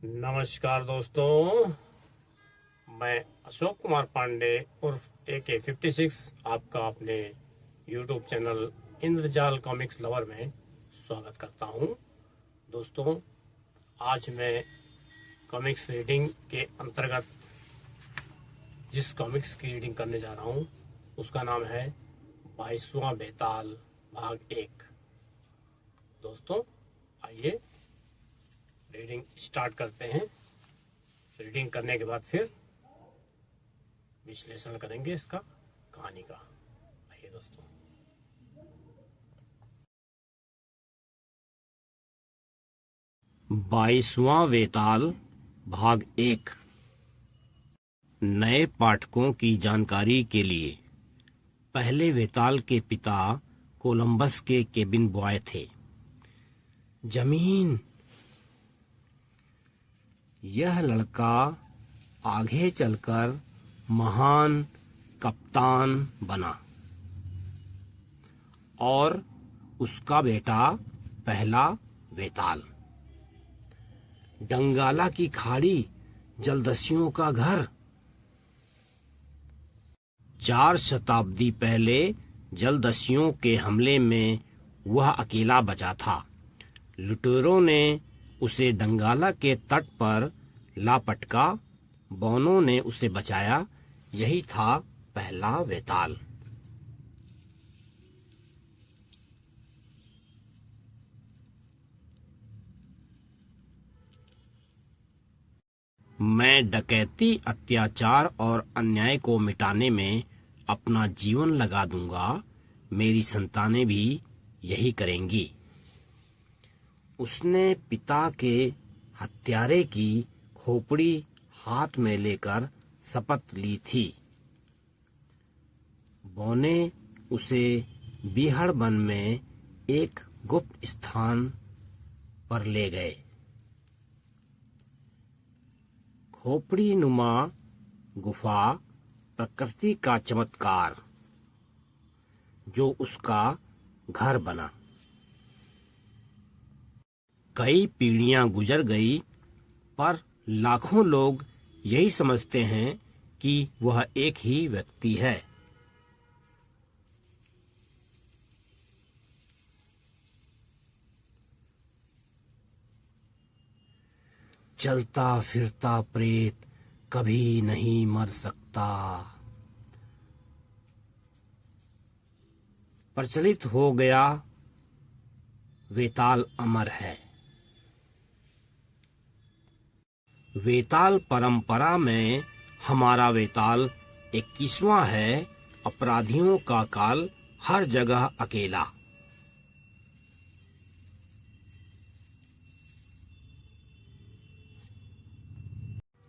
नमस्कार दोस्तों, मैं अशोक कुमार पांडे उर्फ AK56 आपका अपने YouTube चैनल इंद्रजाल कॉमिक्स लवर में स्वागत करता हूं। दोस्तों, आज मैं कॉमिक्स रीडिंग के अंतर्गत जिस कॉमिक्स की रीडिंग करने जा रहा हूं उसका नाम है 22वां बेताल भाग 1। दोस्तों, आइए रीडिंग स्टार्ट करते हैं। रीडिंग करने के बाद फिर विश्लेषण करेंगे इसका कहानी का। आइए दोस्तों। 22वां वेताल भाग 1। नए पाठकों की जानकारी के लिए, पहले वेताल के पिता कोलंबस के केबिन बॉय थे। जमीन। यह लड़का आगे चलकर महान कप्तान बना और उसका बेटा पहला वेताल। डंगाला की खाड़ी जलदस्युओं का घर। 4 शताब्दी पहले जलदस्युओं के हमले में वह अकेला बचा था। लुटेरों ने उसे डंगाला के तट पर लापटका। बौनों ने उसे बचाया। यही था पहला वेताल। मैं डकैती, अत्याचार और अन्याय को मिटाने में अपना जीवन लगा दूंगा। मेरी संतानें भी यही करेंगी। उसने पिता के हत्यारे की खोपड़ी हाथ में लेकर शपथ ली थी। बौने उसे बीहड़ वन में एक गुप्त स्थान पर ले गए। खोपड़ी नुमा गुफा प्रकृति का चमत्कार जो उसका घर बना। कई पीढ़ियां गुजर गई, पर लाखों लोग यही समझते हैं कि वह एक ही व्यक्ति है। चलता फिरता प्रेत कभी नहीं मर सकता। प्रचलित हो गया, वेताल अमर है। वेताल परंपरा में हमारा वेताल 21वां है। अपराधियों का काल, हर जगह अकेला।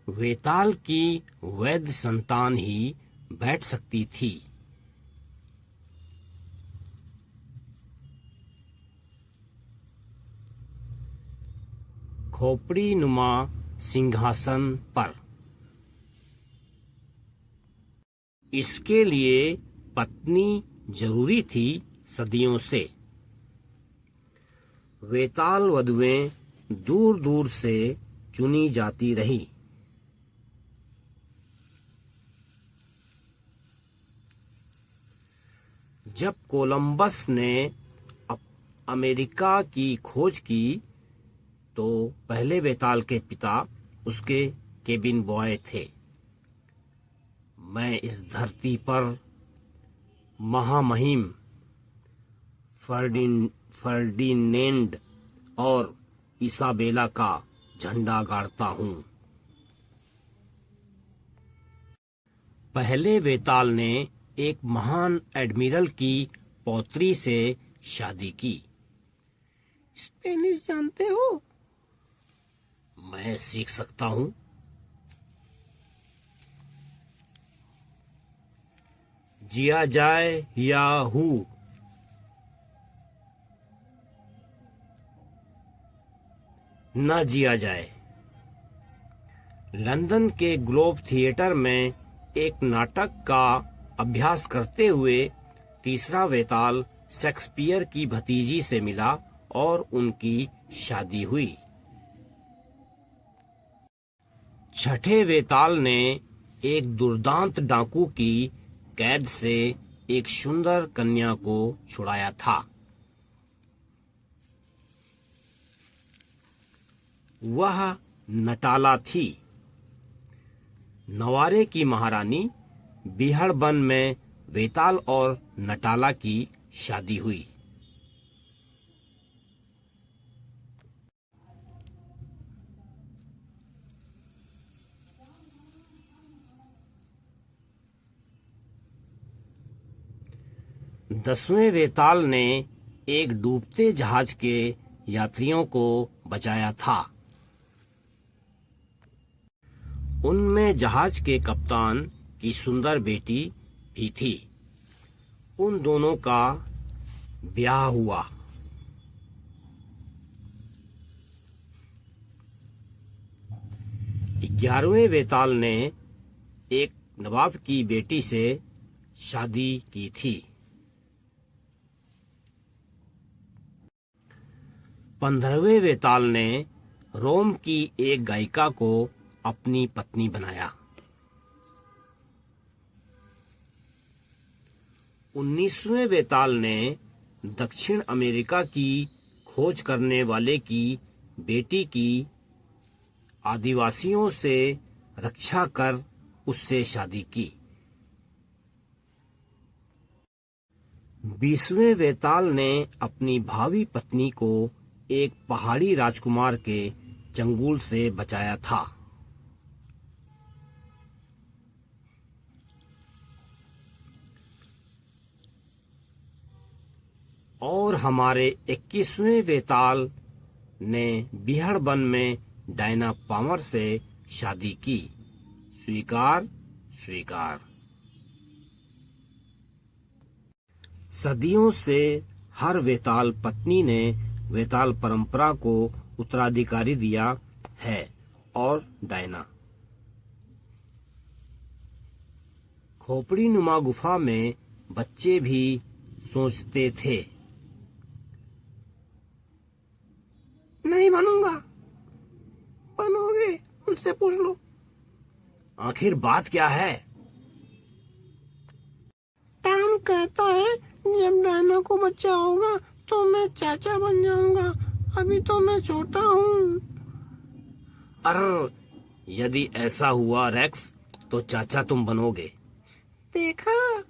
वेताल की वैध संतान ही बैठ सकती थी। खोपड़ी नुमा सिंहासन पर। इसके लिए पत्नी जरूरी थी सदियों से। वेताल वधुएं दूर दूर से चुनी जाती रही। जब कोलंबस ने अमेरिका की खोज की तो पहले वेताल के पिता उसके केबिन बॉय थे। मैं इस धरती पर महामहिम फर्डिनेंड और इसाबेला का झंडा गाड़ता हूं। पहले वेताल ने एक महान एडमिरल की पौत्री से शादी की। स्पेनिश जानते हो? मैं सीख सकता हूं। जिया जाए या हूँ। न जिया जाए। लंदन के ग्लोब थिएटर में एक नाटक का अभ्यास करते हुए तीसरा वेताल शेक्सपियर की भतीजी से मिला और उनकी शादी हुई। छठे वेताल ने एक दुर्दांत डाकू की कैद से एक सुंदर कन्या को छुड़ाया था। वह नटाला थी। नवारे की महारानी बिहड़बन में वेताल और नटाला की शादी हुई। दसवें वेताल ने एक डूबते जहाज के यात्रियों को बचाया था। उनमें जहाज के कप्तान की सुंदर बेटी भी थी। उन दोनों का ब्याह हुआ। ग्यारहवें वेताल ने एक नवाब की बेटी से शादी की थी। 15वें वेताल ने रोम की एक गायिका को अपनी पत्नी बनाया। 19वें वेताल ने दक्षिण अमेरिका की खोज करने वाले की बेटी की आदिवासियों से रक्षा कर उससे शादी की। 20वें वेताल ने अपनी भावी पत्नी को एक पहाड़ी राजकुमार के चंगुल से बचाया था। और हमारे 21वें वेताल ने बिहड़बन में डायना पामर से शादी की। स्वीकार स्वीकार। सदियों से हर वेताल पत्नी ने वेताल परंपरा को उत्तराधिकारी दिया है। और डायना खोपड़ी नुमा गुफा में बच्चे भी सोचते थे, नहीं बनूंगा। बनोगे, उनसे पूछ लो। आखिर बात क्या है? टॉम कहता है जब डायना को बच्चा होगा तो मैं चाचा बन जाऊंगा। अभी तो मैं छोटा हूँ। यदि ऐसा हुआ रेक्स, तो चाचा तुम बनोगे। देखा?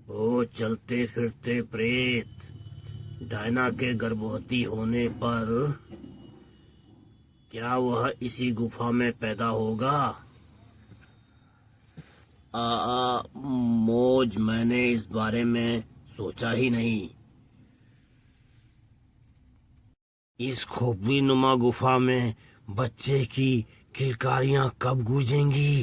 ओ चलते फिरते प्रेत, डायना के गर्भवती होने पर क्या वह इसी गुफा में पैदा होगा? मौज, मैंने इस बारे में सोचा ही नहीं। इस खोपड़ी नुमा गुफा में बच्चे की किलकारियां कब गूंजेंगी?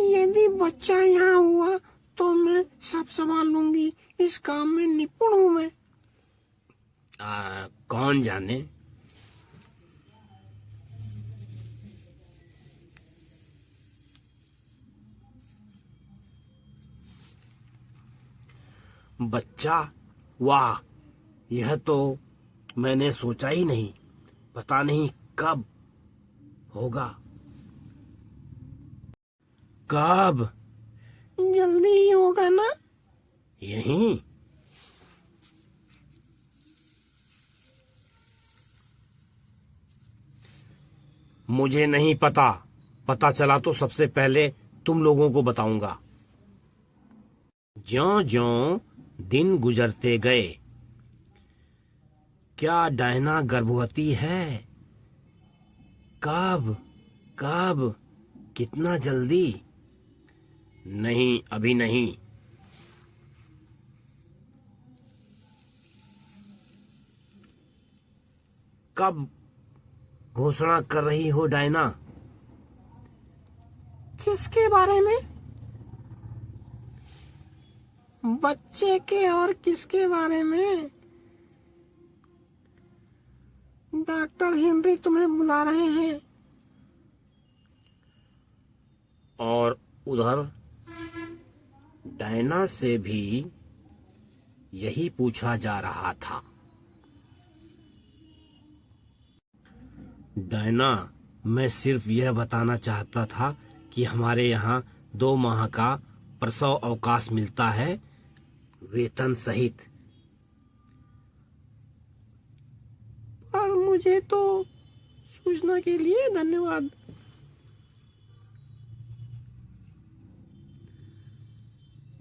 यदि बच्चा यहाँ हुआ तो मैं सब संभाल लूंगी। इस काम में निपुण हूँ मैं। कौन जाने। बच्चा? वाह, यह तो मैंने सोचा ही नहीं। पता नहीं कब होगा। कब? जल्दी ही होगा ना? यहीं? मुझे नहीं पता। पता चला तो सबसे पहले तुम लोगों को बताऊंगा। ज्यों-ज्यों दिन गुजरते गए, क्या डायना गर्भवती है? कब? कब? कितना जल्दी? नहीं, अभी नहीं। कब घोषणा कर रही हो डायना? किसके बारे में? बच्चे के और किसके बारे में? डॉक्टर हेनरी तुम्हें बुला रहे हैं। और उधर डायना से भी यही पूछा जा रहा था। डायना, मैं सिर्फ यह बताना चाहता था कि हमारे यहाँ 2 माह का प्रसव अवकाश मिलता है, वेतन सहित। पर मुझे तो सूचना के लिए धन्यवाद।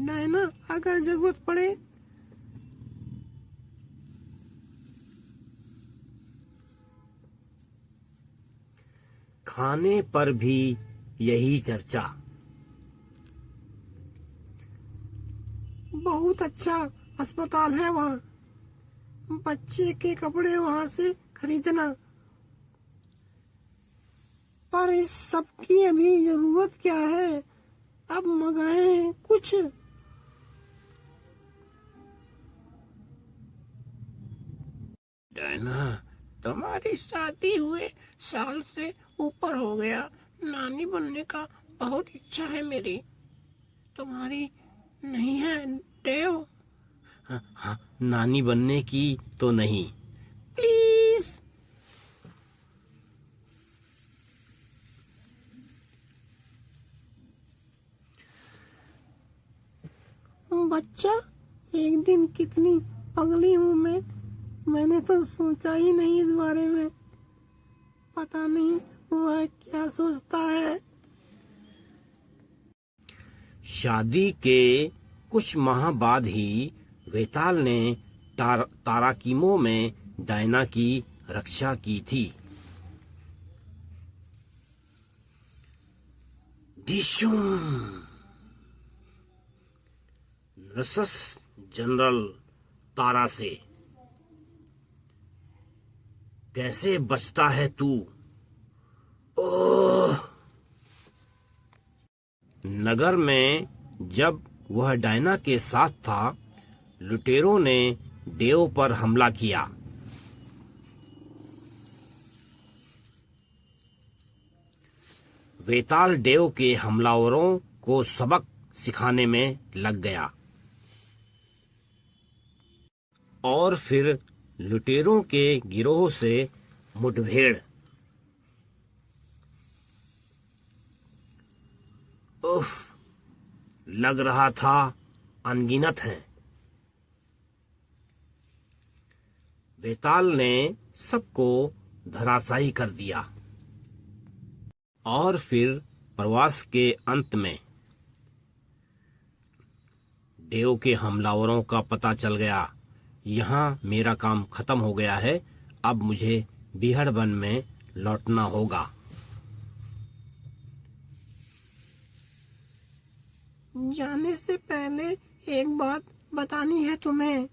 डायना, अगर जरूरत पड़े खाने पर भी यही चर्चा। बहुत अच्छा अस्पताल है वहाँ। बच्चे के कपड़े वहाँ से खरीदना। पर इस सब की अभी जरूरत क्या है? अब मंगाए कुछ। डायना, तुम्हारी शादी हुए साल से ऊपर हो गया। नानी बनने का बहुत इच्छा है मेरी। तुम्हारी नहीं है देव? हाँ, नानी बनने की तो नहीं। प्लीज। बच्चा, एक दिन कितनी पगली हूँ मैं। मैंने तो सोचा ही नहीं इस बारे में। पता नहीं वह क्या सोचता है। शादी के कुछ माह बाद ही वेताल ने ताराकिमो में डायना की रक्षा की थी। डिशुम नर्सस जनरल तारा से, कैसे बचता है तू? ओह! नगर में जब वह डायना के साथ था, लुटेरों ने देव पर हमला किया। वेताल देव के हमलावरों को सबक सिखाने में लग गया और फिर लुटेरों के गिरोह से मुठभेड़। उफ, लग रहा था अनगिनत हैं। वेताल ने सबको धराशायी कर दिया और फिर प्रवास के अंत में देव के हमलावरों का पता चल गया। यहाँ मेरा काम खत्म हो गया है, अब मुझे बिहड़ वन में लौटना होगा। जाने से पहले एक बात बतानी है तुम्हें।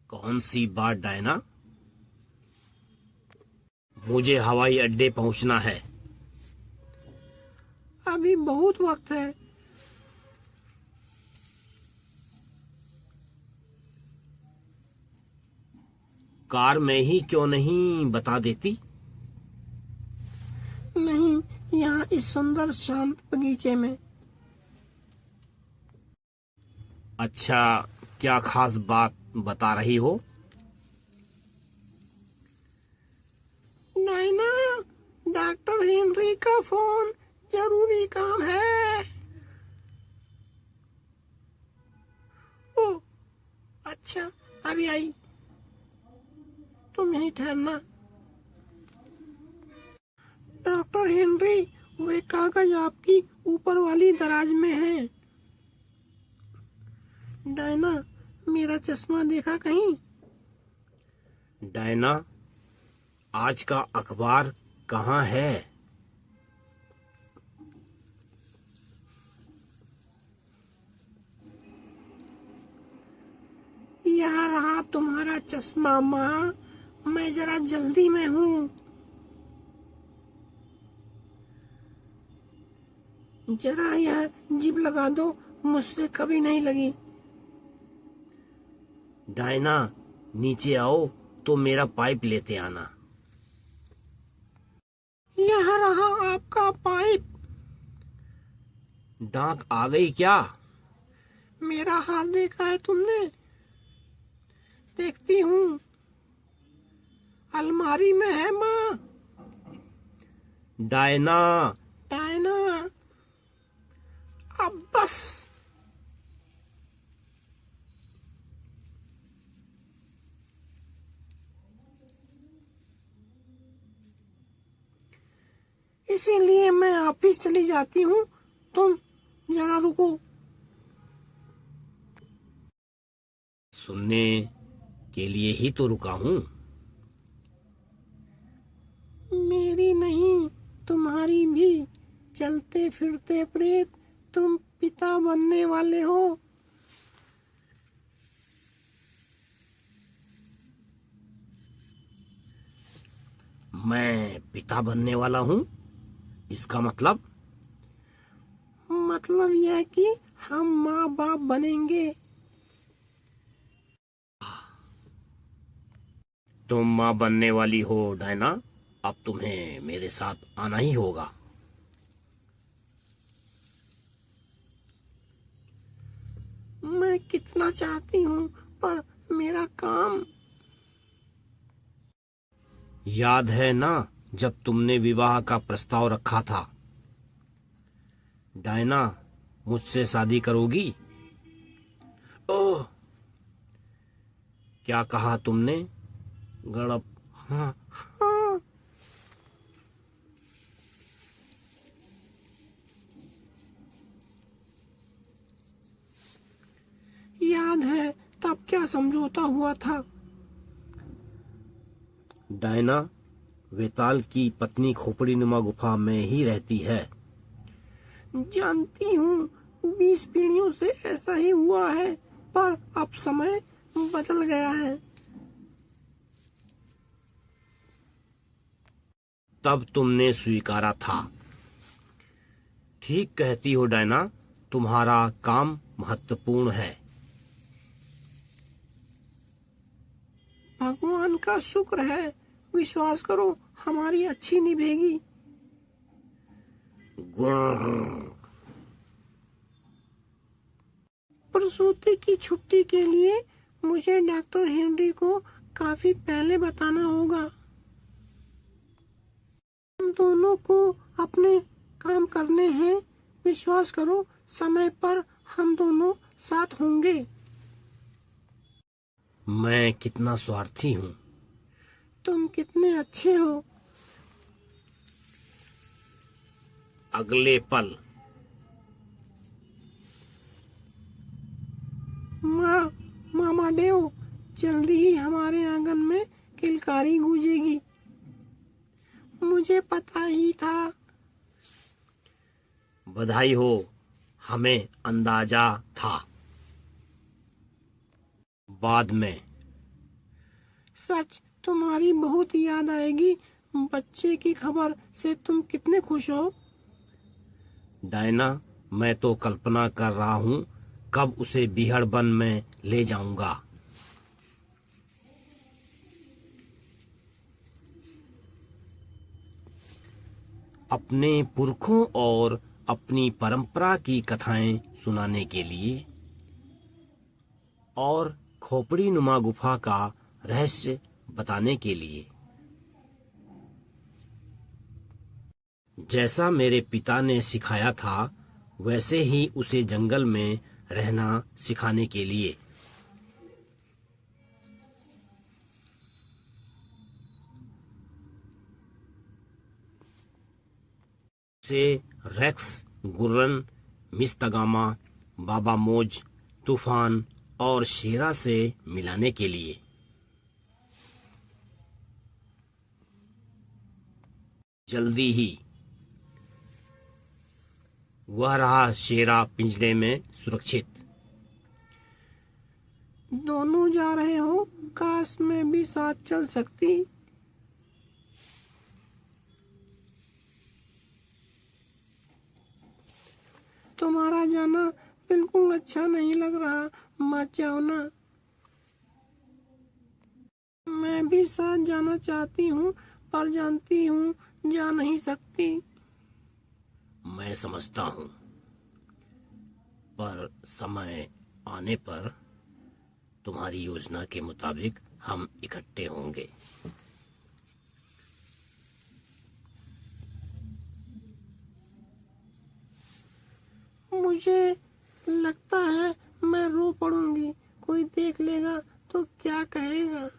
कौन सी बात डायना? मुझे हवाई अड्डे पहुंचना है। अभी बहुत वक्त है। कार में ही क्यों नहीं बता देती? नहीं, यहाँ इस सुंदर शांत बगीचे में। अच्छा, क्या खास बात बता रही हो? नायना, डॉक्टर हेनरी का फोन, जरूरी काम है। ओ, अच्छा, अभी आई। तुम यहीं ठहरना। डॉक्टर हेनरी, वे कागज आपकी ऊपर वाली दराज में है। डायना, मेरा चश्मा देखा कहीं? डायना, आज का अखबार कहाँ है? यहाँ रहा तुम्हारा चश्मा माँ। मैं जरा जल्दी में हूँ। जरा यह जिप लगा दो, मुझसे कभी नहीं लगी। डायना, नीचे आओ तो मेरा पाइप लेते आना। यहाँ रहा आपका पाइप। डाक आ गई क्या? मेरा हार देखा है तुमने? देखती हूँ, अलमारी में है माँ। डायना, डायना, अब बस। इसीलिए मैं ऑफिस चली जाती हूँ, तुम जरा रुको। सुनने के लिए ही तो रुका हूँ। मेरी नहीं, तुम्हारी भी। चलते फिरते प्रेत, तुम पिता बनने वाले हो। मैं पिता बनने वाला हूँ? इसका मतलब? मतलब यह कि हम माँ बाप बनेंगे। तुम माँ बनने वाली हो डायना, अब तुम्हें मेरे साथ आना ही होगा। मैं कितना चाहती हूँ, पर मेरा काम। याद है ना जब तुमने विवाह का प्रस्ताव रखा था? डायना, मुझसे शादी करोगी? ओह, क्या कहा तुमने? गड़प। हाँ। हाँ, याद है तब क्या समझौता हुआ था? डायना, वेताल की पत्नी खोपड़ी नुमा गुफा में ही रहती है। जानती हूँ, 20 पीढ़ियों से ऐसा ही हुआ है, पर अब समय बदल गया है। तब तुमने स्वीकारा था। ठीक कहती हो डायना, तुम्हारा काम महत्वपूर्ण है। भगवान का शुक्र है, विश्वास करो, हमारी अच्छी निभेगी। प्रसूति की छुट्टी के लिए मुझे डॉक्टर हेनरी को काफी पहले बताना होगा। हम दोनों को अपने काम करने हैं, विश्वास करो, समय पर हम दोनों साथ होंगे। मैं कितना स्वार्थी हूँ। तुम कितने अच्छे हो। अगले पल। मामा डेव, जल्दी ही हमारे आंगन में किलकारी गूंजेगी। मुझे पता ही था। बधाई हो, हमें अंदाजा था। बाद में। सच, तुम्हारी बहुत याद आएगी। बच्चे की खबर से तुम कितने खुश हो। डायना, मैं तो कल्पना कर रहा हूँ कब उसे बिहड़बन में ले जाऊंगा। अपने पुरखों और अपनी परंपरा की कथाएं सुनाने के लिए और खोपड़ी नुमा गुफा का रहस्य बताने के लिए। जैसा मेरे पिता ने सिखाया था, वैसे ही उसे जंगल में रहना सिखाने के लिए। उसे रेक्स, गुर्रन, मिस तगामा, बाबा मोज, तूफान और शेरा से मिलाने के लिए। जल्दी ही। वह रहा शेरा पिंजरे में सुरक्षित। दोनों जा रहे हो, काश मैं भी साथ चल सकती। तुम्हारा जाना बिल्कुल अच्छा नहीं लग रहा, मत जाओ ना। मैं भी साथ जाना चाहती हूँ, पर जानती हूँ जा नहीं सकती। मैं समझता हूँ, पर समय आने पर तुम्हारी योजना के मुताबिक हम इकट्ठे होंगे। मुझे लगता है मैं रो पड़ूंगी। कोई देख लेगा तो क्या कहेगा।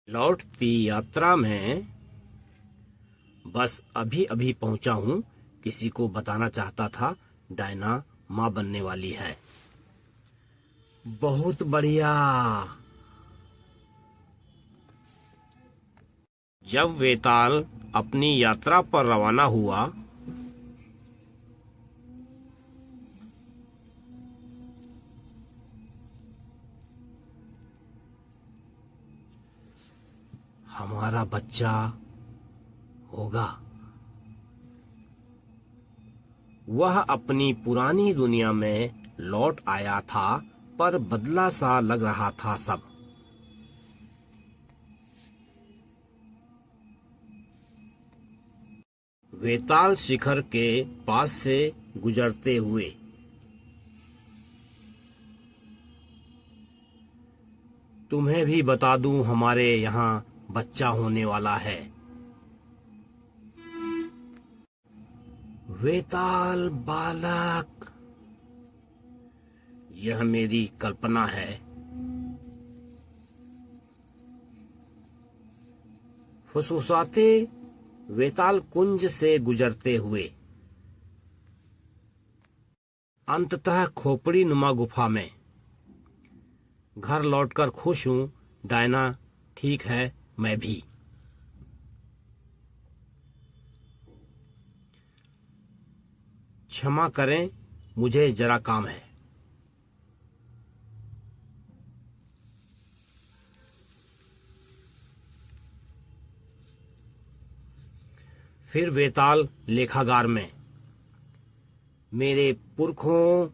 लौटती यात्रा में बस अभी अभी पहुंचा हूं। किसी को बताना चाहता था डायना मां बनने वाली है। बहुत बढ़िया। जब वेताल अपनी यात्रा पर रवाना हुआ हमारा बच्चा होगा। वह अपनी पुरानी दुनिया में लौट आया था, पर बदला सा लग रहा था सब। वेताल शिखर के पास से गुजरते हुए तुम्हें भी बता दूं, हमारे यहाँ बच्चा होने वाला है। वेताल बालक, यह मेरी कल्पना है। फुसफुसाते वेताल कुंज से गुजरते हुए अंततः खोपड़ी नुमा गुफा में। घर लौटकर खुश हूं। डायना ठीक है, मैं भी। क्षमा करें, मुझे जरा काम है। फिर वेताल लेखागार में। मेरे पुरखों,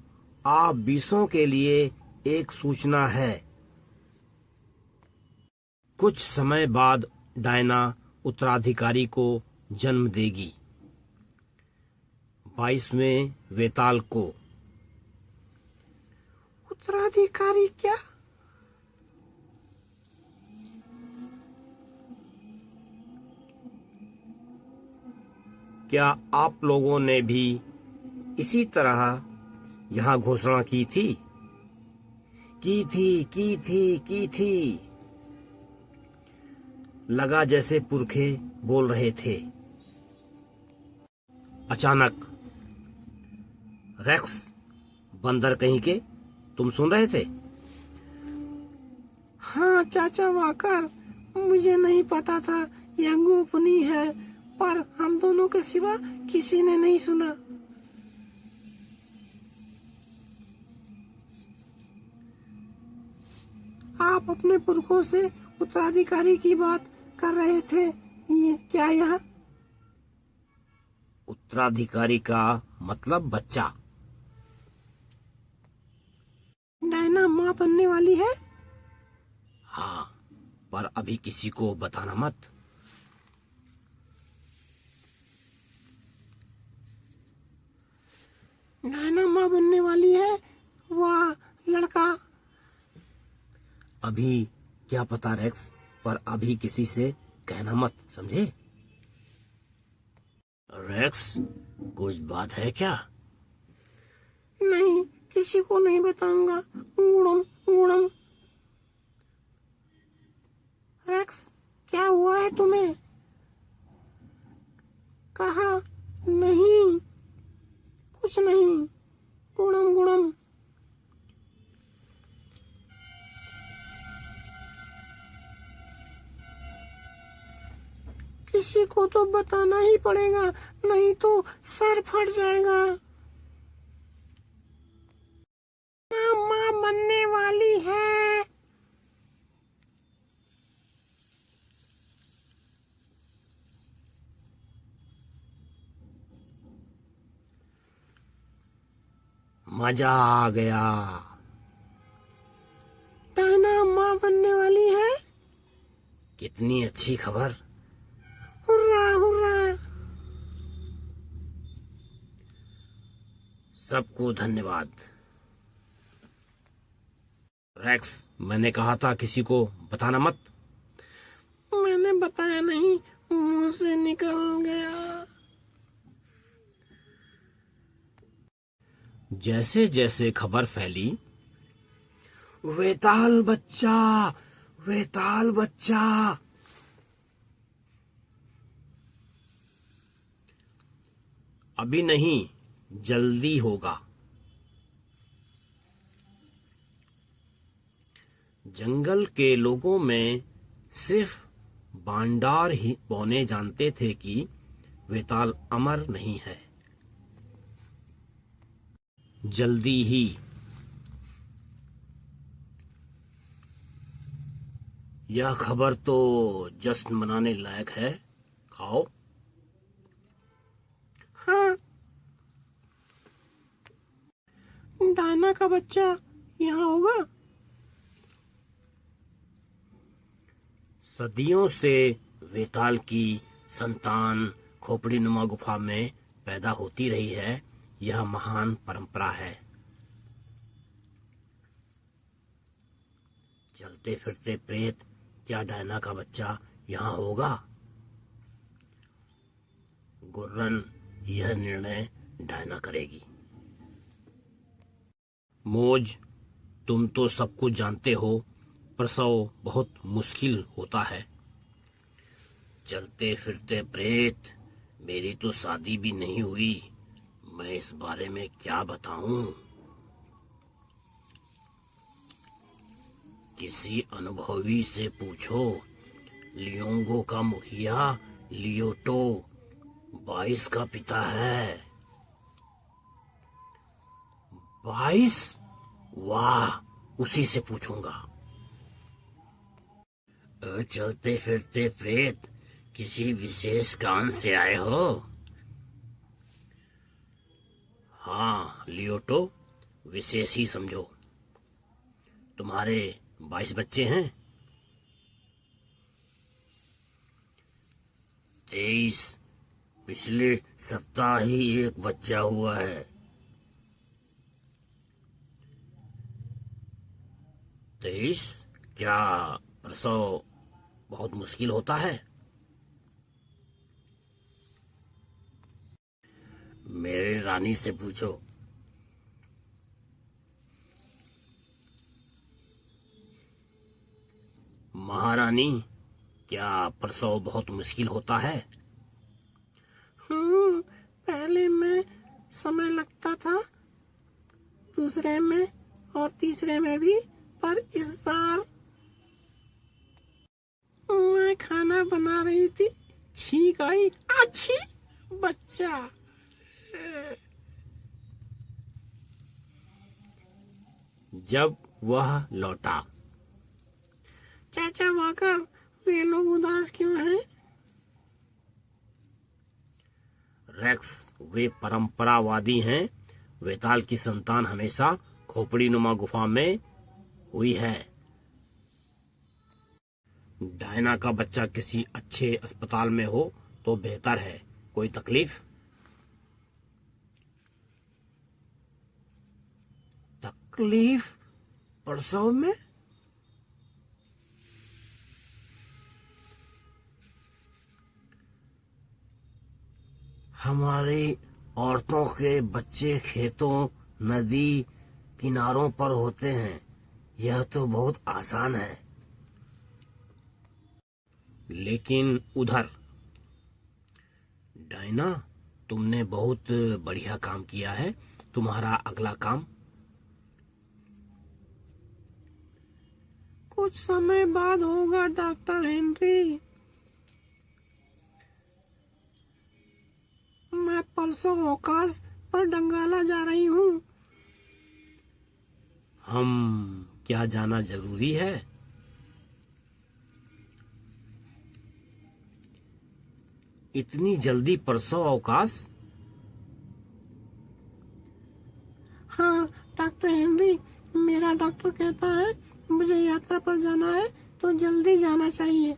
आप बीसों के लिए एक सूचना है। कुछ समय बाद डायना उत्तराधिकारी को जन्म देगी। 22वें वेताल को। उत्तराधिकारी क्या? क्या आप लोगों ने भी इसी तरह यहाँ घोषणा की थी? की थी। लगा जैसे पुरखे बोल रहे थे। अचानक, रेक्स, बंदर कहीं के, तुम सुन रहे थे? हाँ चाचा वाकर, मुझे नहीं पता था यह गोपनीय है, पर हम दोनों के सिवा किसी ने नहीं सुना। आप अपने पुरखों से उत्तराधिकारी की बात कर रहे थे, ये क्या यह? उत्तराधिकारी का मतलब बच्चा। डायना माँ बनने वाली है? हाँ, पर अभी किसी को बताना मत। डायना माँ बनने वाली है? वाह लड़का। अभी क्या पता रेक्स, पर अभी किसी से कहना मत, समझे? रेक्स, कुछ बात है क्या? नहीं, किसी को नहीं बताऊंगा। उड़म उड़म। रेक्स, क्या हुआ है तुम्हें? कहा नहीं, कुछ नहीं। गुड़म गुड़म। किसी को तो बताना ही पड़ेगा, नहीं तो सर फट जाएगा। माँ बनने वाली है। मजा आ गया। डायना माँ बनने वाली है। कितनी अच्छी खबर। Hurrah hurrah. सबको धन्यवाद। रैक्स, मैंने कहा था किसी को बताना मत। मैंने बताया नहीं, मुंह से निकल गया। जैसे जैसे खबर फैली, वेताल बच्चा, वेताल बच्चा, अभी नहीं, जल्दी होगा। जंगल के लोगों में सिर्फ बांडार ही पौने जानते थे कि वेताल अमर नहीं है। जल्दी ही। यह खबर तो जश्न मनाने लायक है। खाओ। हाँ, डायना का बच्चा यहाँ होगा। सदियों से वेताल की संतान खोपड़ी नुमा गुफा में पैदा होती रही है। यह महान परंपरा है। चलते फिरते प्रेत, क्या डायना का बच्चा यहाँ होगा? गुर्रन, यह निर्णय डायना करेगी। मोज, तुम तो सब कुछ जानते हो। प्रसव बहुत मुश्किल होता है। चलते फिरते प्रेत, मेरी तो शादी भी नहीं हुई, मैं इस बारे में क्या बताऊं? किसी अनुभवी से पूछो। लियोंगो का मुखिया लियोटो 22 का पिता है। 22? वाह, उसी से पूछूंगा। चलते फिरते प्रेत, किसी विशेष काम से आए हो? हाँ लियोटो, विशेष ही समझो। तुम्हारे 22 बच्चे हैं? 23। पिछले सप्ताह ही एक बच्चा हुआ है। 23? क्या प्रसव बहुत मुश्किल होता है? मेरे रानी से पूछो। महारानी, क्या प्रसव बहुत मुश्किल होता है? पहले में समय लगता था, दूसरे में और तीसरे में भी, पर इस बार मैं खाना बना रही थी, छींक आई, अच्छी बच्चा। जब वह लौटा, चाचा वाकर, वे लोग उदास क्यों हैं? रेक्स, वे परंपरावादी हैं। वेताल की संतान हमेशा खोपड़ी नुमा गुफा में हुई है। डायना का बच्चा किसी अच्छे अस्पताल में हो तो बेहतर है। कोई तकलीफ? तकलीफ प्रसव में? हमारी औरतों के बच्चे खेतों, नदी किनारों पर होते हैं। यह तो बहुत आसान है। लेकिन उधर, डायना, तुमने बहुत बढ़िया काम किया है। तुम्हारा अगला काम? कुछ समय बाद होगा डॉक्टर हेनरी। मैं परसों अवकाश पर डंगाला जा रही हूँ। हम क्या जाना जरूरी है? इतनी जल्दी परसों अवकाश? हाँ डॉक्टर हेनरी, मेरा डॉक्टर कहता है मुझे यात्रा पर जाना है तो जल्दी जाना चाहिए।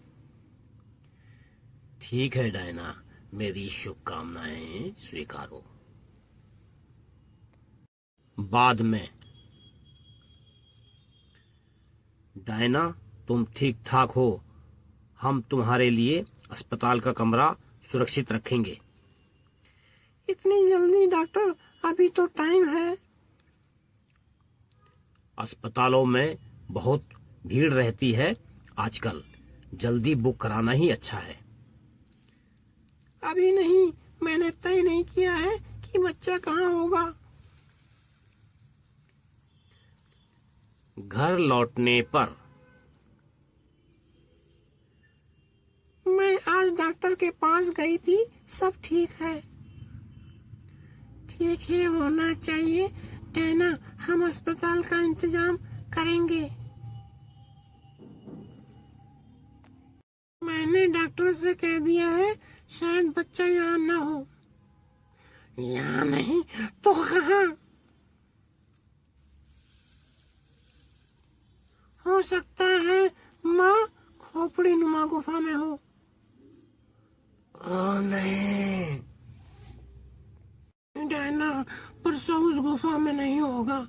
ठीक है डायना, मेरी शुभकामनाएं स्वीकारो। बाद में। डायना, तुम ठीक ठाक हो। हम तुम्हारे लिए अस्पताल का कमरा सुरक्षित रखेंगे। इतनी जल्दी डॉक्टर? अभी तो टाइम है। अस्पतालों में बहुत भीड़ रहती है आजकल, जल्दी बुक कराना ही अच्छा है। अभी नहीं, मैंने तय नहीं किया है कि बच्चा कहाँ होगा। घर लौटने पर मैं आज डॉक्टर के पास गई थी, सब ठीक है। ठीक ही होना चाहिए डायना, हम अस्पताल का इंतजाम करेंगे। मैंने डॉक्टर से कह दिया है, शायद बच्चा यहाँ न हो। यहाँ नहीं तो कहाँ? हो सकता है माँ खोपड़ी नुमा गुफा में हो। नहीं, डायना, परसों उस गुफा में नहीं होगा।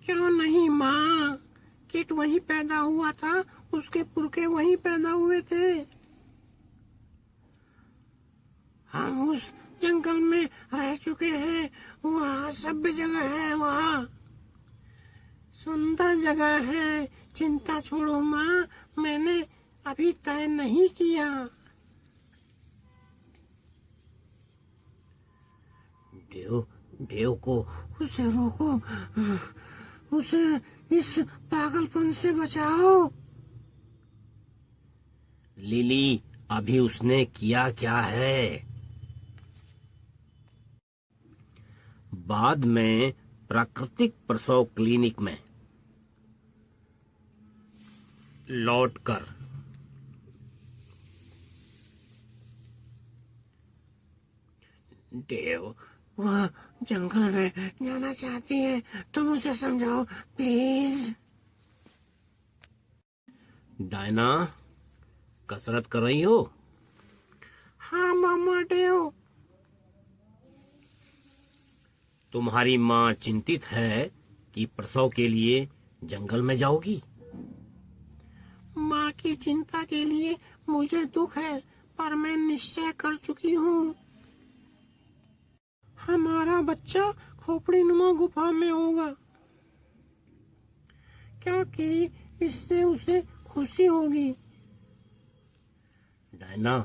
क्यों नहीं माँ? किट वहीं पैदा हुआ था, उसके पुरखे वहीं पैदा हुए थे। हम उस जंगल में रह चुके हैं, वहाँ सभ्य जगह है, वहाँ सुंदर जगह है। चिंता छोड़ो माँ, मैंने अभी तय नहीं किया। देव को उसे रोको, उसे इस पागलपन से बचाओ। लिली, अभी उसने किया क्या है? बाद में प्राकृतिक प्रसव क्लिनिक में लौटकर देव, वह जंगल में जाना चाहती है, तुम उसे समझाओ प्लीज। डायना, कसरत कर रही हो? हाँ मामा देव। तुम्हारी माँ चिंतित है कि प्रसव के लिए जंगल में जाओगी। माँ की चिंता के लिए मुझे दुख है, पर मैं निश्चय कर चुकी हूँ, हमारा बच्चा खोपड़ी नुमा गुफा में होगा, क्योंकि इससे उसे खुशी होगी। डायना,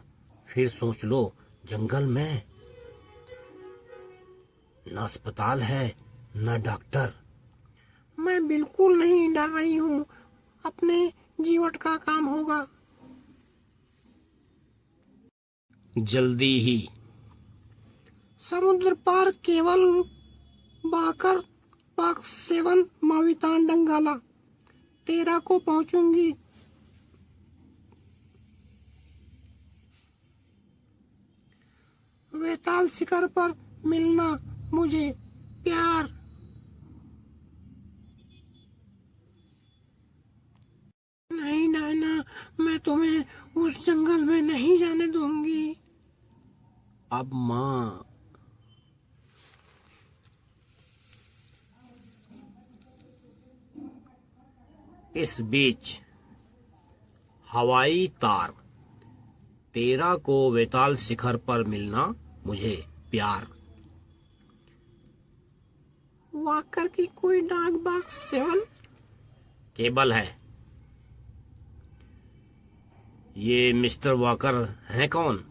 फिर सोच लो, जंगल में न अस्पताल है न डॉक्टर। मैं बिल्कुल नहीं डर रही हूँ, अपने जीवट का काम होगा। जल्दी ही। समुद्र पार केवल बाकर पाक 7 मावितान डंगाला 13 को पहुंचूंगी। वेताल शिखर पर मिलना मुझे, प्यार। नहीं नाना, मैं तुम्हें उस जंगल में नहीं जाने दूंगी। अब माँ, इस बीच हवाई तार 13 को वेताल शिखर पर मिलना मुझे, प्यार। वाकर की कोई डाक बॉक्स 7? केबल है। ये मिस्टर वॉकर हैं कौन?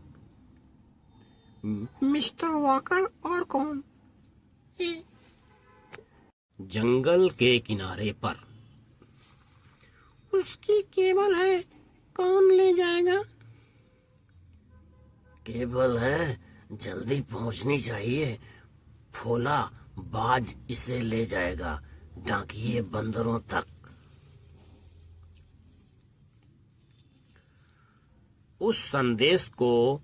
मिस्टर वॉकर और कौन? ये जंगल के किनारे पर। उसकी केबल है, कौन ले जाएगा? केबल है, जल्दी पहुंचनी चाहिए। फूला बाज इसे ले जाएगा डाकिए बंदरों तक। उस संदेश को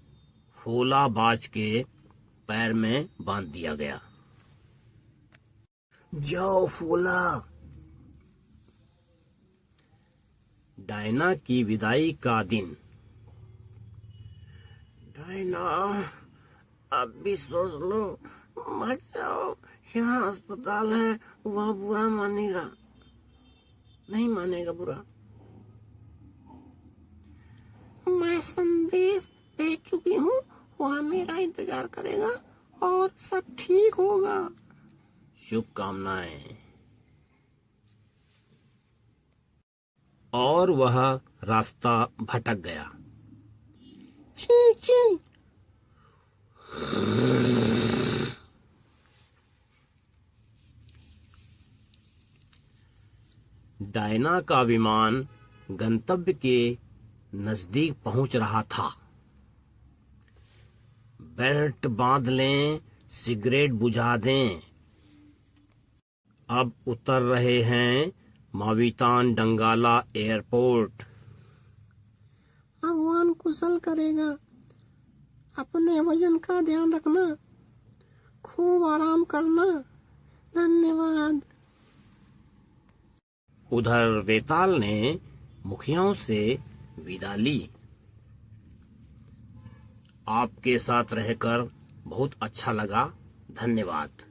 फूला बाज के पैर में बांध दिया गया। जाओ फूला। डायना की विदाई का दिन। डायना, अब भी सोच लो, मत जाओ, यहाँ अस्पताल है, वह बुरा मानेगा। नहीं मानेगा बुरा। मैं संदेश भेज चुकी हूँ, वह मेरा इंतजार करेगा और सब ठीक होगा। शुभकामनाएं। और वह रास्ता भटक गया। छी छी। डायना का विमान गंतव्य के नजदीक पहुंच रहा था। बेल्ट बांध लें, सिगरेट बुझा दें। अब उतर रहे हैं मावितान डंगाला एयरपोर्ट। भगवान कुशल करेगा। अपने वजन का ध्यान रखना, खूब आराम करना। धन्यवाद। उधर वेताल ने मुखियाओं से विदा ली। आपके साथ रहकर बहुत अच्छा लगा, धन्यवाद।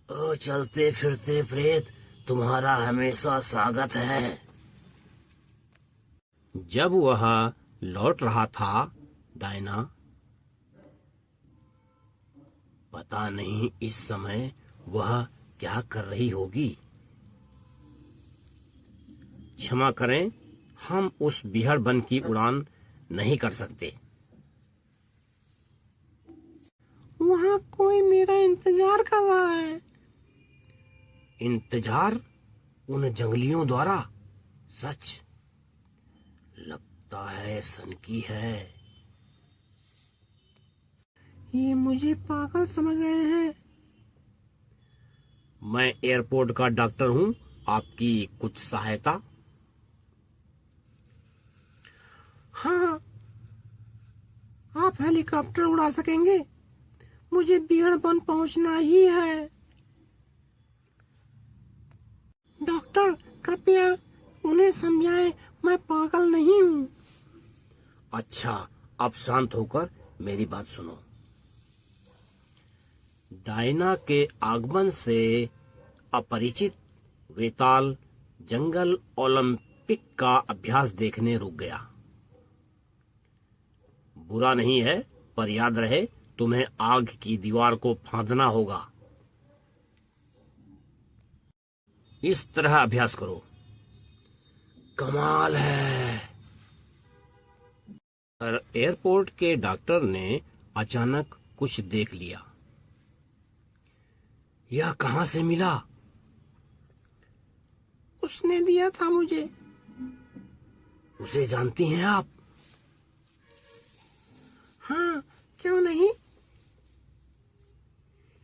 ओ चलते फिरते प्रेत, तुम्हारा हमेशा स्वागत है। जब वह लौट रहा था, डायना, पता नहीं इस समय वह क्या कर रही होगी। क्षमा करें, हम उस बिहड़ बन की उड़ान नहीं कर सकते। वहाँ कोई मेरा इंतजार कर रहा है। इंतजार उन जंगलियों द्वारा? सच? लगता है सनकी है। ये मुझे पागल समझ रहे हैं। मैं एयरपोर्ट का डॉक्टर हूँ, आपकी कुछ सहायता? हाँ, आप हेलीकॉप्टर उड़ा सकेंगे? मुझे बिहड़बन पहुंचना ही है। डॉक्टर, कृपया उन्हें समझाएं, मैं पागल नहीं हूँ। अच्छा, अब शांत होकर मेरी बात सुनो। डायना के आगमन से अपरिचित वेताल जंगल ओलंपिक का अभ्यास देखने रुक गया। बुरा नहीं है, पर याद रहे, तुम्हें आग की दीवार को फांदना होगा। इस तरह अभ्यास करो। कमाल है। पर एयरपोर्ट के डॉक्टर ने अचानक कुछ देख लिया। यह कहां से मिला? उसने दिया था मुझे। उसे जानती हैं आप? हाँ, क्यों नहीं?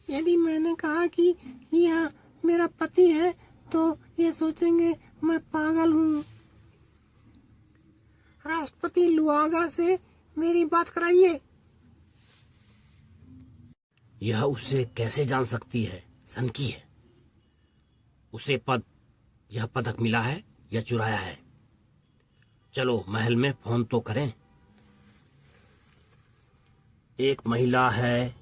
यदि मैंने कहा कि यह मेरा पति है तो ये सोचेंगे मैं पागल हूँ। राष्ट्रपति लुआगा से मेरी बात कराइए। यह उसे कैसे जान सकती है? सनकी है। उसे यह पदक मिला है या चुराया है? चलो महल में फोन तो करें। एक महिला है,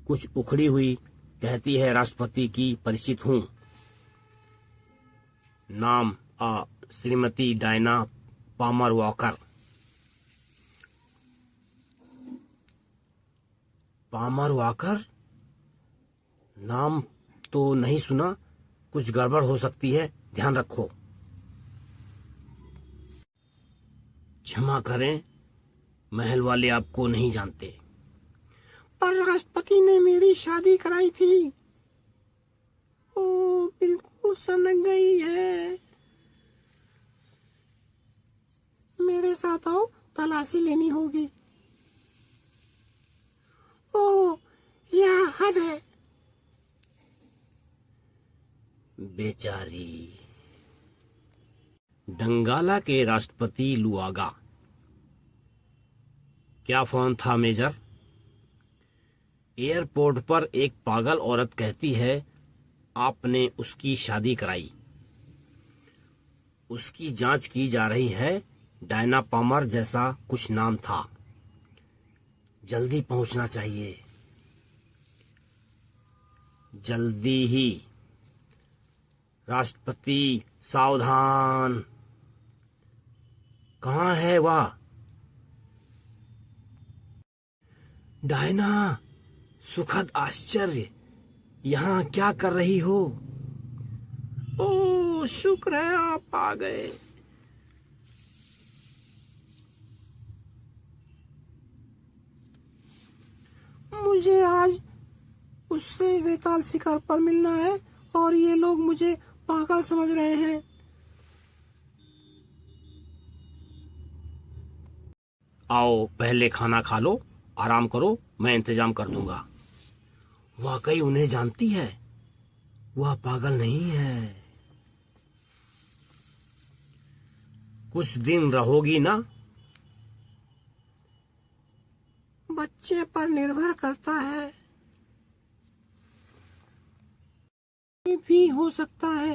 कुछ उखड़ी हुई, कहती है राष्ट्रपति की परिचित हूं। नाम Shrimati Diana Palmer Walker. Palmer Walker? नाम तो नहीं सुना, कुछ गड़बड़ हो सकती है, ध्यान रखो। क्षमा करें, महल वाले आपको नहीं जानते। पर राष्ट्रपति ने मेरी शादी कराई थी। ओ, बिल्कुल सनक गई है। मेरे साथ आओ, तलाशी लेनी होगी। ओ, यह हद है। बेचारी। डंगाला के राष्ट्रपति लुआगा। क्या फोन था मेजर? एयरपोर्ट पर एक पागल औरत कहती है आपने उसकी शादी कराई। उसकी जांच की जा रही है, डायना पामर जैसा कुछ नाम था। जल्दी पहुंचना चाहिए, जल्दी ही। राष्ट्रपति सावधान। कहाँ है वह? डायना, सुखद आश्चर्य, यहाँ क्या कर रही हो? ओह, शुक्र है आप आ गए। मुझे आज उससे वेताल शिखर पर मिलना है और ये लोग मुझे पागल समझ रहे हैं। आओ पहले खाना खा लो, आराम करो, मैं इंतजाम कर दूंगा। वाकई उन्हें जानती है, वह पागल नहीं है। कुछ दिन रहोगी ना? बच्चे पर निर्भर करता है, ये भी हो सकता है।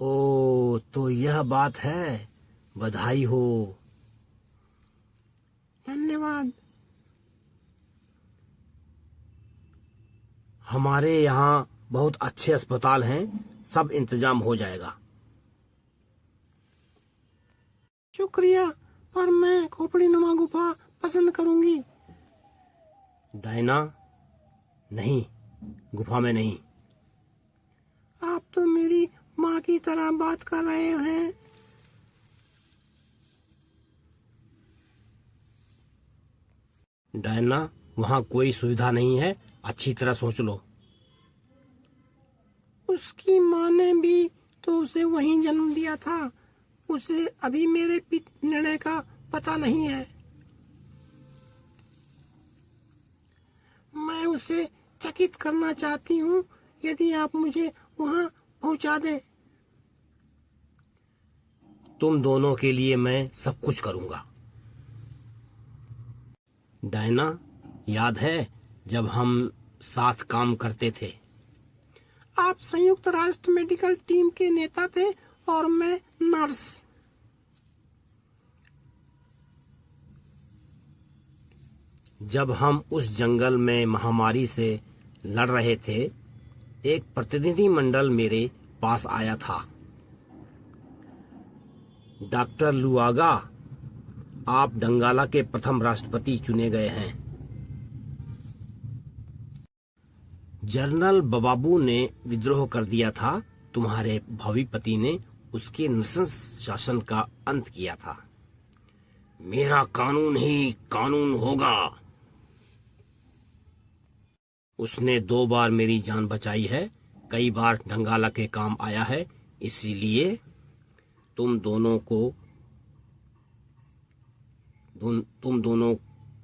ओ, तो यह बात है, बधाई हो। धन्यवाद। हमारे यहाँ बहुत अच्छे अस्पताल हैं, सब इंतजाम हो जाएगा। शुक्रिया, पर मैं खोपड़ी नुमा गुफा पसंद करूंगी। डायना, नहीं, गुफा में नहीं। आप तो मेरी माँ की तरह बात कर रहे हैं। डायना, वहाँ कोई सुविधा नहीं है, अच्छी तरह सोच लो। उसकी माँ ने भी तो उसे वहीं जन्म दिया था। उसे अभी मेरे निर्णय का पता नहीं है। मैं उसे चकित करना चाहती हूँ, यदि आप मुझे वहाँ पहुँचा दें। तुम दोनों के लिए मैं सब कुछ करूंगा। डायना, याद है जब हम साथ काम करते थे? आप संयुक्त राष्ट्र मेडिकल टीम के नेता थे और मैं नर्स। जब हम उस जंगल में महामारी से लड़ रहे थे, एक प्रतिनिधि मंडल मेरे पास आया था। डॉक्टर लुआगा, आप डंगाला के प्रथम राष्ट्रपति चुने गए हैं। जनरल बबाबू ने विद्रोह कर दिया था, तुम्हारे भावी पति ने उसके नृशंस शासन का अंत किया था। मेरा कानून ही कानून होगा। उसने 2 बार मेरी जान बचाई है, कई बार डंगाला के काम आया है, इसीलिए तुम दोनों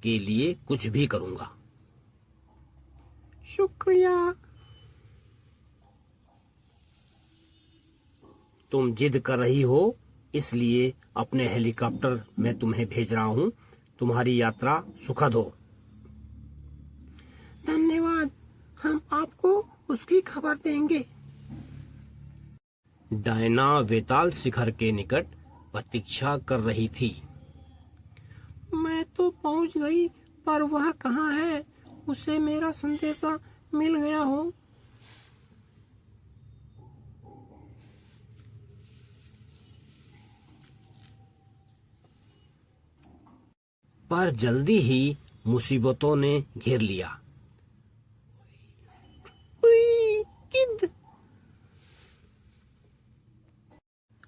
के लिए कुछ भी करूंगा। शुक्रिया। तुम जिद कर रही हो, इसलिए अपने हेलीकॉप्टर में तुम्हें भेज रहा हूं। तुम्हारी यात्रा सुखद हो। धन्यवाद, हम आपको उसकी खबर देंगे। डायना वेताल शिखर के निकट प्रतीक्षा कर रही थी। मैं तो पहुंच गई, पर वह कहाँ है? उसे मेरा संदेशा मिल गया हो। पर जल्दी ही मुसीबतों ने घेर लिया। उई, किद!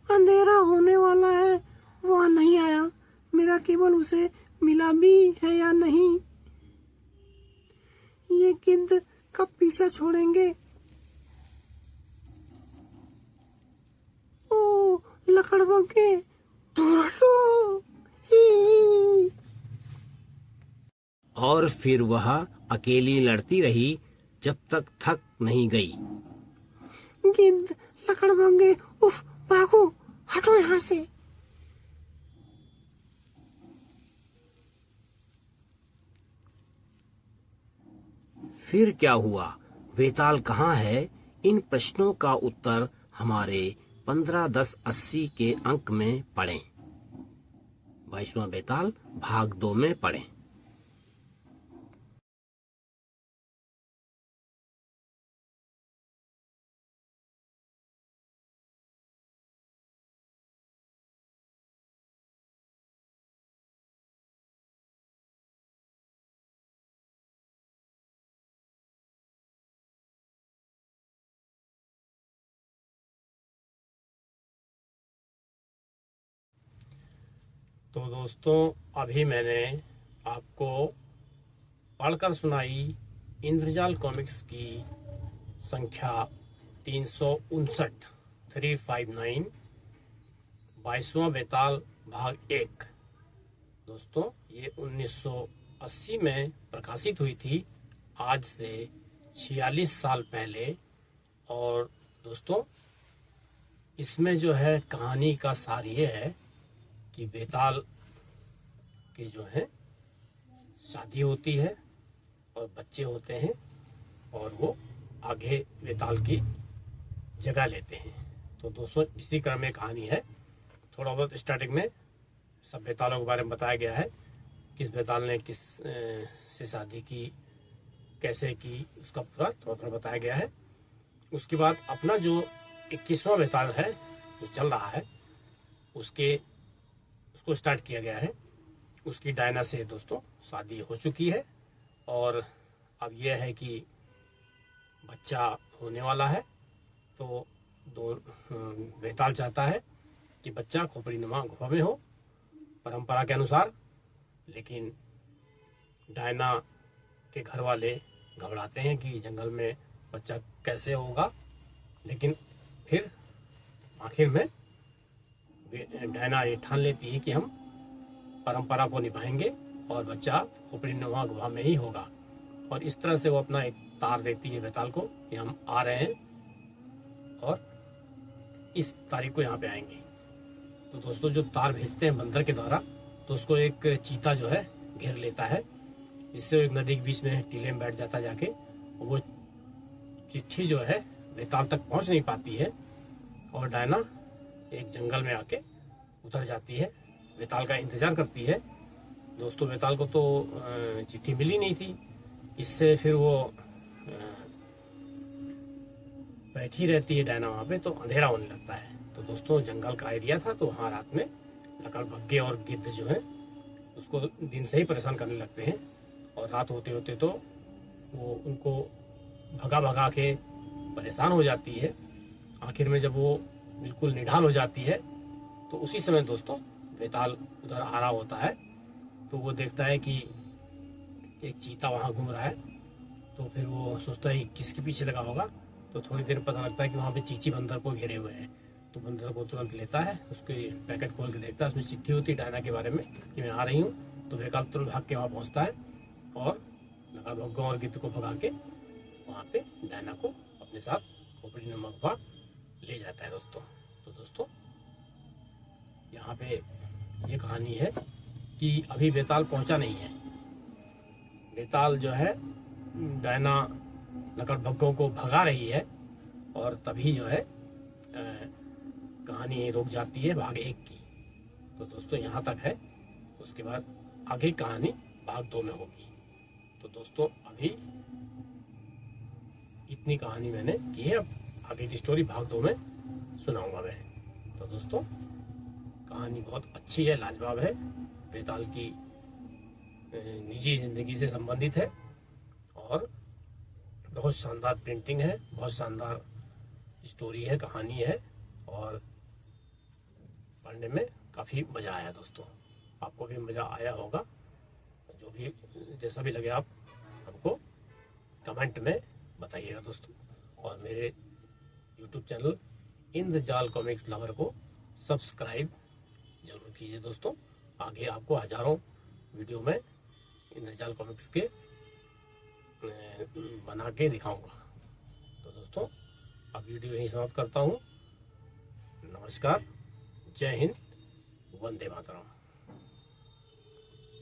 अंधेरा होने वाला है, वह नहीं आया। मेरा केबल उसे मिला भी है या नहीं? ये गिद्ध कब पीछा छोड़ेंगे? ओ, लकड़बग्गे, दूर हटो। ही। और फिर वह अकेली लड़ती रही जब तक थक नहीं गई। गिद्ध, लकड़बग्गे, उफ, भागो, हटो यहाँ से। फिर क्या हुआ, वेताल कहाँ है? इन प्रश्नों का उत्तर हमारे 15-10-80 के अंक में पढ़ें। 22वां बेताल भाग 2 में पढ़ें। तो दोस्तों अभी मैंने आपको पढ़कर सुनाई इंद्रजाल कॉमिक्स की संख्या 359 359 22वां बेताल भाग 1। दोस्तों ये 1980 में प्रकाशित हुई थी, आज से 46 साल पहले। और दोस्तों इसमें जो है कहानी का सार ये है कि बेताल के जो है शादी होती है और बच्चे होते हैं और वो आगे बेताल की जगह लेते हैं। तो दोस्तों इसी क्रम में कहानी है। थोड़ा बहुत स्टार्टिंग में सब बेतालों के बारे में बताया गया है, किस बेताल ने किस से शादी की, कैसे की, उसका पूरा थोड़ा बताया गया है। उसके बाद अपना जो 21वां बेताल है जो चल रहा है उसको स्टार्ट किया गया है। उसकी डायना से दोस्तों शादी हो चुकी है और अब यह है कि बच्चा होने वाला है। तो दो बेताल चाहता है कि बच्चा खोपड़ी नुमा गुफा में हो परंपरा के अनुसार, लेकिन डायना के घर वाले घबराते हैं कि जंगल में बच्चा कैसे होगा। लेकिन फिर आखिर में डायना ये ठान लेती है कि हम परंपरा को निभाएंगे और बच्चा खोपड़ी नुमा गुफा में ही होगा। और इस तरह से वो अपना एक तार देती है बेताल को कि हम आ रहे हैं और इस तारीख को यहाँ पे आएंगे। तो दोस्तों जो तार भेजते हैं बंदर के द्वारा, तो उसको एक चीता जो है घेर लेता है, जिससे वो एक नदी के बीच में टीले में बैठ जाता जाके। वो चिट्ठी जो है बेताल तक पहुंच नहीं पाती है और डायना एक जंगल में आके उतर जाती है, बेताल का इंतजार करती है। दोस्तों बेताल को तो चिट्ठी मिली नहीं थी, इससे फिर वो बैठी रहती है डायना वहाँ पे। तो अंधेरा होने लगता है। तो दोस्तों जंगल का एरिया था, तो वहाँ रात में लकड़बग्घे और गिद्ध जो है उसको दिन से ही परेशान करने लगते हैं। और रात होते होते तो वो उनको भगा भगा के परेशान हो जाती है। आखिर में जब वो बिल्कुल निढाल हो जाती है तो उसी समय दोस्तों बेताल उधर आ रहा होता है। तो वो देखता है कि एक चीता वहाँ घूम रहा है। तो फिर वो सोचता है किसके पीछे लगा होगा। तो थोड़ी देर पता लगता है कि वहाँ पे चीची बंदर को घेरे हुए हैं। तो बंदर को तुरंत लेता है, उसके पैकेट खोल के देखता है, उसमें चिट्ठी होती है डायना के बारे में कि मैं आ रही हूँ। तो बेताल तुरंत भाग के वहाँ पहुँचता है और लकड़बग्घों और गिद्ध को भगा के वहाँ पे डायना को अपने साथ खोपड़ी नुमा गुफा ले जाता है दोस्तों। तो दोस्तों यहाँ पे ये कहानी है कि अभी बेताल पहुंचा नहीं है। बेताल जो है डायना लकड़बग्घों को भगा रही है और तभी जो है कहानी रुक जाती है भाग 1 की। तो दोस्तों यहाँ तक है, उसके बाद आगे कहानी भाग 2 में होगी। तो दोस्तों अभी इतनी कहानी मैंने की है, अब आगे की स्टोरी भाग 2 में सुनाऊंगा मैं। तो दोस्तों कहानी बहुत अच्छी है, लाजवाब है, बेताल की निजी जिंदगी से संबंधित है और बहुत शानदार प्रिंटिंग है, बहुत शानदार स्टोरी है, कहानी है और पढ़ने में काफ़ी मज़ा आया दोस्तों। आपको भी मज़ा आया होगा। जो भी जैसा भी लगे आप हमको कमेंट में बताइएगा दोस्तों। और मेरे YouTube चैनल इंद्रजाल कॉमिक्स लवर को सब्सक्राइब जरूर कीजिए दोस्तों। आगे आपको हजारों वीडियो में इंद्रजाल कॉमिक्स के बना के दिखाऊंगा। तो दोस्तों अब वीडियो यहीं समाप्त करता हूँ। नमस्कार, जय हिंद, वंदे मातरम।